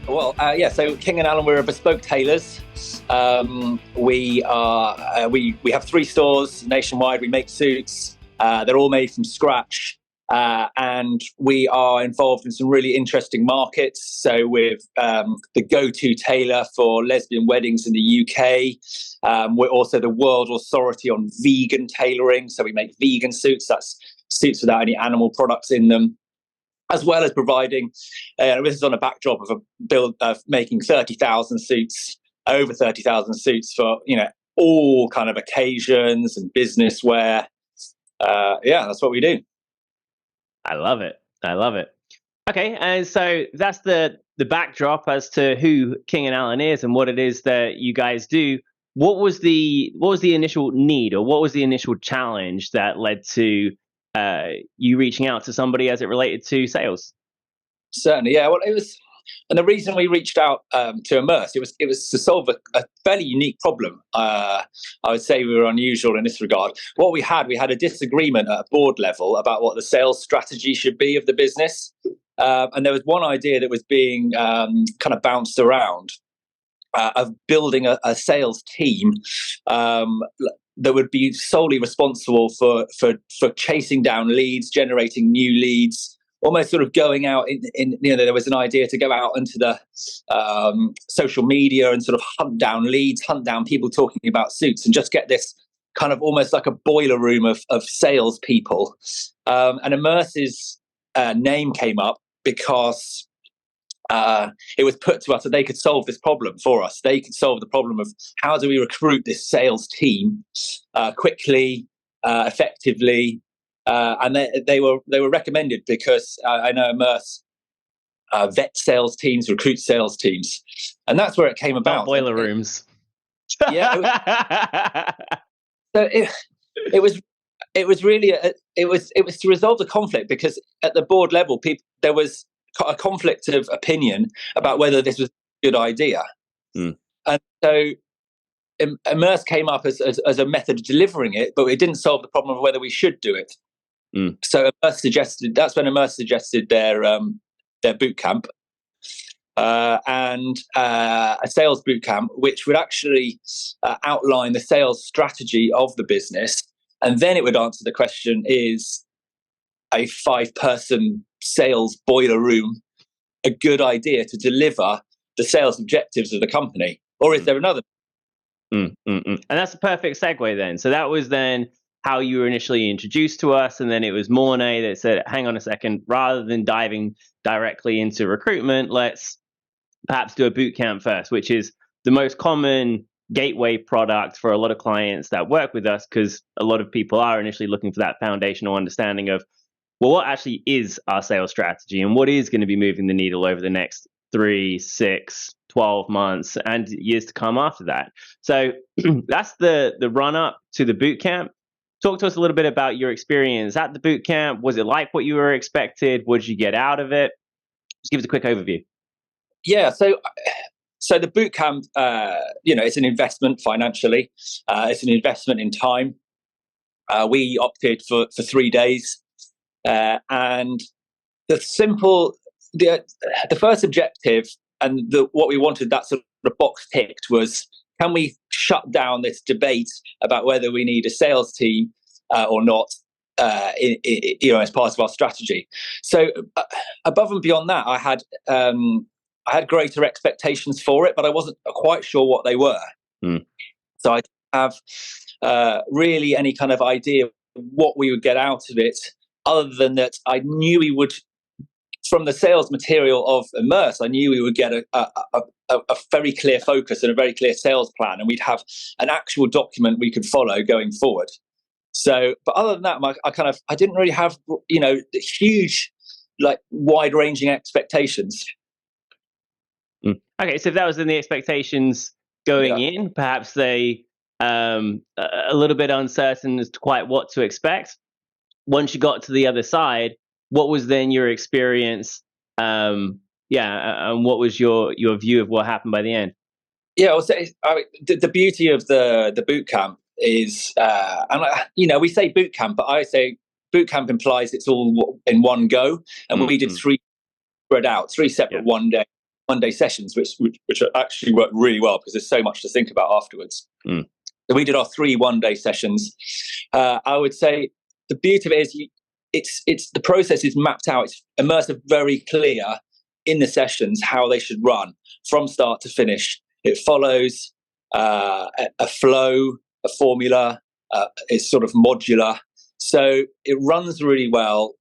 Well, yeah. So King and Allen, we're a bespoke tailors. We have 3 stores nationwide. We make suits. They're all made from scratch, and we are involved in some really interesting markets. So we're the go-to tailor for lesbian weddings in the UK. We're also the world authority on vegan tailoring. So we make vegan suits. That's suits without any animal products in them, as well as providing, this is on a backdrop of a build of making 30,000 suits, over 30,000 suits for, all kind of occasions and business wear. Yeah, that's what we do. I love it. Okay, and so that's the backdrop as to who King and Allen is and what it is that you guys do. What was the initial need, or what was the initial challenge that led to you reaching out to somebody as it related to sales? Certainly, yeah. Well, it was, and the reason we reached out to Immerse, it was to solve a fairly unique problem. I would say we were unusual in this regard. What we had a disagreement at a board level about what the sales strategy should be of the business, and there was one idea that was being kind of bounced around of building a sales team that would be solely responsible for chasing down leads, generating new leads, almost sort of going out in there was an idea to go out into the social media and sort of hunt down leads, hunt down people talking about suits, and just get this kind of almost like a boiler room of sales people. And Immerse's name came up because it was put to us that they could solve this problem for us. They could solve the problem of how do we recruit this sales team quickly, effectively, and they were recommended because I know Immerse vet sales teams, recruit sales teams, and that's where it came about. Not boiler rooms. Yeah. So it was really it was to resolve the conflict, because at the board level, there was a conflict of opinion about whether this was a good idea. And so Immerse came up as a method of delivering it, but it didn't solve the problem of whether we should do it. So that's when Immerse suggested their boot camp, and a sales boot camp, which would actually outline the sales strategy of the business, and then it would answer the question: is a 5-person sales boiler room a good idea to deliver the sales objectives of the company, or is there another? And that's a perfect segue then. So that was then how you were initially introduced to us, and then it was Mornay that said, hang on a second, rather than diving directly into recruitment, let's perhaps do a boot camp first, which is the most common gateway product for a lot of clients that work with us, because a lot of people are initially looking for that foundational understanding of, well, what actually is our sales strategy and what is going to be moving the needle over the next 3, 6, 12 months and years to come after that. So that's the run up to the boot camp. Talk to us a little bit about your experience at the boot camp. Was it like what you were expected? What did you get out of it? Just give us a quick overview. Yeah, so the boot camp, it's an investment financially. It's an investment in time. We opted for 3 days. And the first objective and what we wanted that sort of box ticked was, can we shut down this debate about whether we need a sales team or not, as part of our strategy? So above and beyond that, I had greater expectations for it, but I wasn't quite sure what they were. So I didn't have really any kind of idea of what we would get out of it, other than that I knew we would, from the sales material of Immerse, I knew we would get a very clear focus and a very clear sales plan, and we'd have an actual document we could follow going forward. So, but other than that, I didn't really have, huge, wide-ranging expectations. Okay, so if that was in the expectations going in, perhaps they a little bit uncertain as to quite what to expect. Once you got to the other side, what was then your experience? And what was your view of what happened by the end? Yeah, I'll say the beauty of the boot camp is, we say boot camp, but I say boot camp implies it's all in one go, and we did 3 spread out, 3 separate one day one-day sessions, which actually worked really well because there's so much to think about afterwards. So we did our 3 one-day sessions. I would say the beauty of it is it's the process is mapped out. It's immersive, very clear in the sessions how they should run from start to finish. It follows a flow, a formula. It's sort of modular, so it runs really well.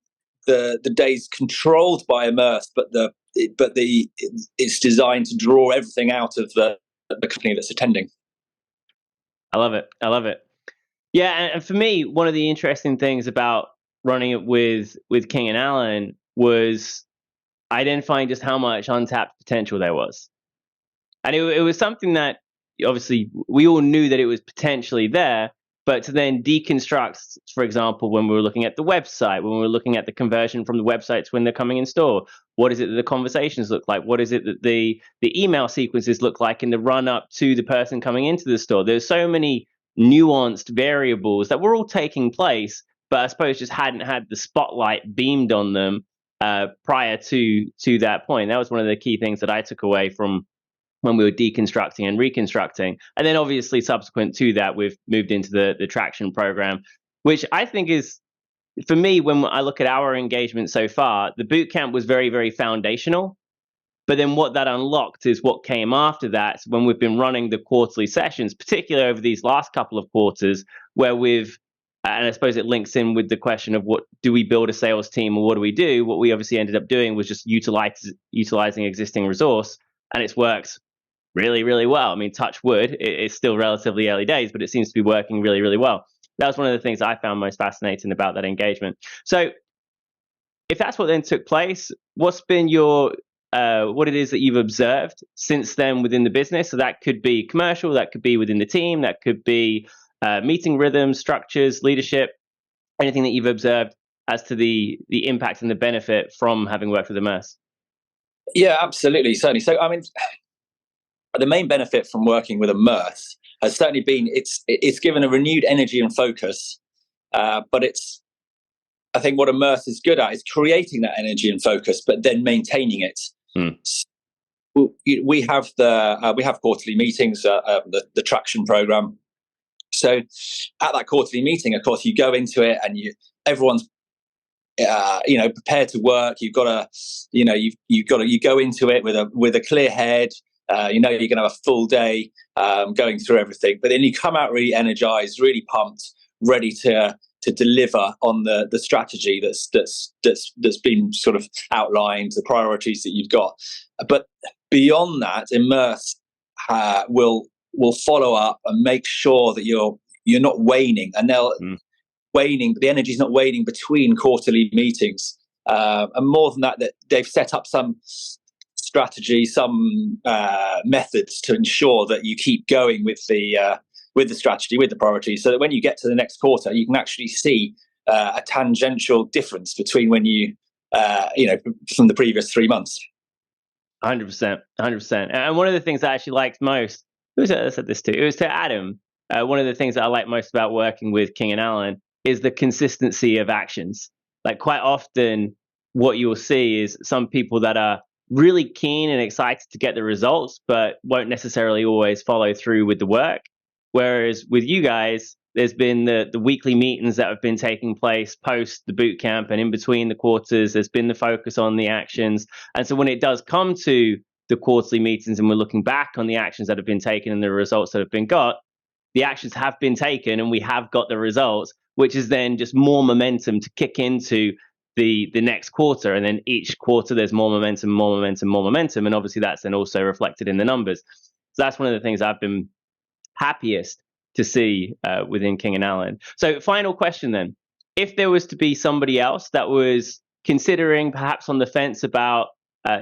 The day's controlled by Immerse, but it's designed to draw everything out of the company that's attending. I love it. I love it. Yeah, and for me, one of the interesting things about running it with King and Allen was identifying just how much untapped potential there was. And it was something that obviously we all knew that it was potentially there, but to then deconstruct, for example, when we were looking at the website, when we were looking at the conversion from the websites when they're coming in store, what is it that the conversations look like? What is it that the email sequences look like in the run up to the person coming into the store? There's so many nuanced variables that were all taking place, but I suppose just hadn't had the spotlight beamed on them prior to that point. That was one of the key things that I took away from when we were deconstructing and reconstructing. And then obviously subsequent to that, we've moved into the traction program, which I think is, for me, when I look at our engagement so far, the boot camp was very, very foundational. But then what that unlocked is what came after that, when we've been running the quarterly sessions, particularly over these last couple of quarters, where we've, and I suppose it links in with the question of what do we build a sales team or what do we do? What we obviously ended up doing was just utilizing existing resource, and it's worked really, really well. I mean, touch wood, it's still relatively early days, but it seems to be working really, really well. That was one of the things I found most fascinating about that engagement. So if that's what then took place, what's been your what it is that you've observed since then within the business? So that could be commercial, that could be within the team, that could be meeting rhythms, structures, leadership, anything that you've observed as to the impact and the benefit from having worked with Immerse. Yeah, absolutely, certainly. So, I mean, the main benefit from working with Immerse has certainly been it's given a renewed energy and focus, but I think what Immerse is good at is creating that energy and focus, but then maintaining it. So we have quarterly meetings, the traction program. So at that quarterly meeting, of course, you go into it and everyone's prepared to work. You go into it with a clear head. You're going to have a full day going through everything, but then you come out really energized, really pumped, ready to deliver on the strategy that's been sort of outlined, the priorities that you've got. But beyond that, Immerse will follow up and make sure that you're not waning, and waning. The energy is not waning between quarterly meetings, and more than that they've set up some strategy, some methods to ensure that you keep going with the strategy, with the priorities, so that when you get to the next quarter, you can actually see a tangential difference between when you from the previous 3 months. 100%, 100%. And one of the things I actually liked most, who said this to? It was to Adam. One of the things that I like most about working with King and Allen is the consistency of actions. Like, quite often, what you'll see is some people that are really keen and excited to get the results, but won't necessarily always follow through with the work. Whereas with you guys, there's been the weekly meetings that have been taking place post the boot camp and in between the quarters. There's been the focus on the actions. And so when it does come to the quarterly meetings and we're looking back on the actions that have been taken and the results that have been got, the actions have been taken and we have got the results, which is then just more momentum to kick into the next quarter. And then each quarter there's more momentum, more momentum, more momentum. And obviously that's then also reflected in the numbers. So that's one of the things I've been happiest to see within King and Allen. So final question then, if there was to be somebody else that was considering, perhaps on the fence about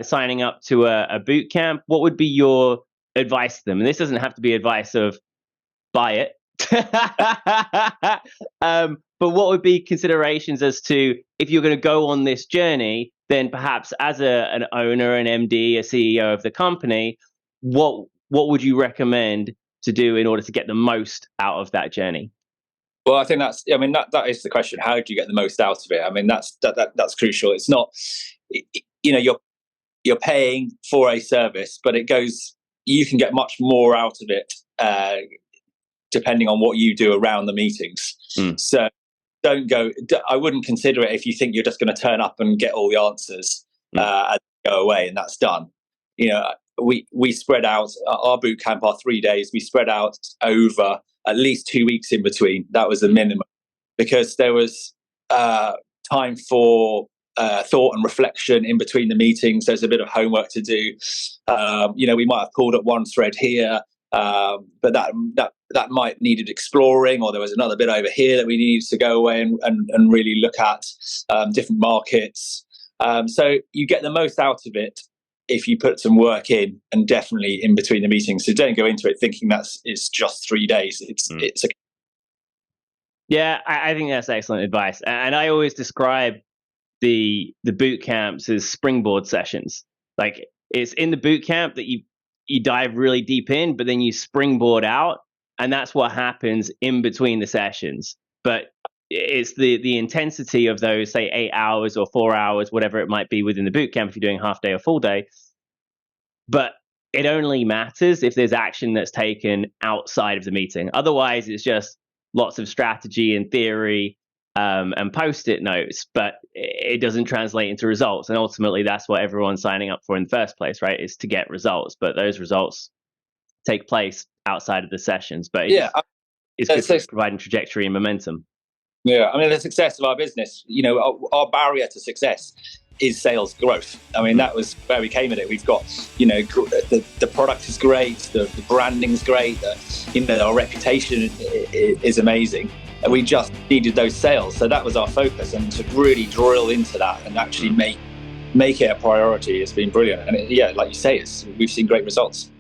signing up to a boot camp, what would be your advice to them? And this doesn't have to be advice of buy it, but what would be considerations as to, if you're going to go on this journey, then perhaps as an owner, an MD, a CEO of the company, what would you recommend to do in order to get the most out of that journey? Well, I think that is the question. How do you get the most out of it? I mean, that's crucial. It's not, you're paying for a service, but you can get much more out of it depending on what you do around the meetings. So I wouldn't consider it if you think you're just going to turn up and get all the answers and go away and that's done. We spread out our boot camp, our 3 days, we spread out over at least 2 weeks in between. That was the minimum, because there was time for thought and reflection in between the meetings. There's a bit of homework to do. We might have pulled up one thread here, but that might needed exploring, or there was another bit over here that we needed to go away and really look at different markets. So you get the most out of it if you put some work in, and definitely in between the meetings. So don't go into it thinking it's just 3 days. Yeah, I think that's excellent advice. And I always describe the boot camps as springboard sessions. Like, it's in the boot camp that you dive really deep in, but then you springboard out, and that's what happens in between the sessions. But it's the intensity of those, say, 8 hours or 4 hours, whatever it might be within the boot camp, if you're doing half day or full day. But it only matters if there's action that's taken outside of the meeting. Otherwise, it's just lots of strategy and theory and post-it notes, but it doesn't translate into results. And ultimately, that's what everyone's signing up for in the first place, right? Is to get results. But those results take place outside of the sessions. But it's good for providing trajectory and momentum. Yeah, I mean, the success of our business, our barrier to success is sales growth. I mean, that was where we came at it. We've got, the product is great, the branding is great, our reputation is amazing. And we just needed those sales. So that was our focus, and to really drill into that and actually make it a priority has been brilliant. And like you say, we've seen great results.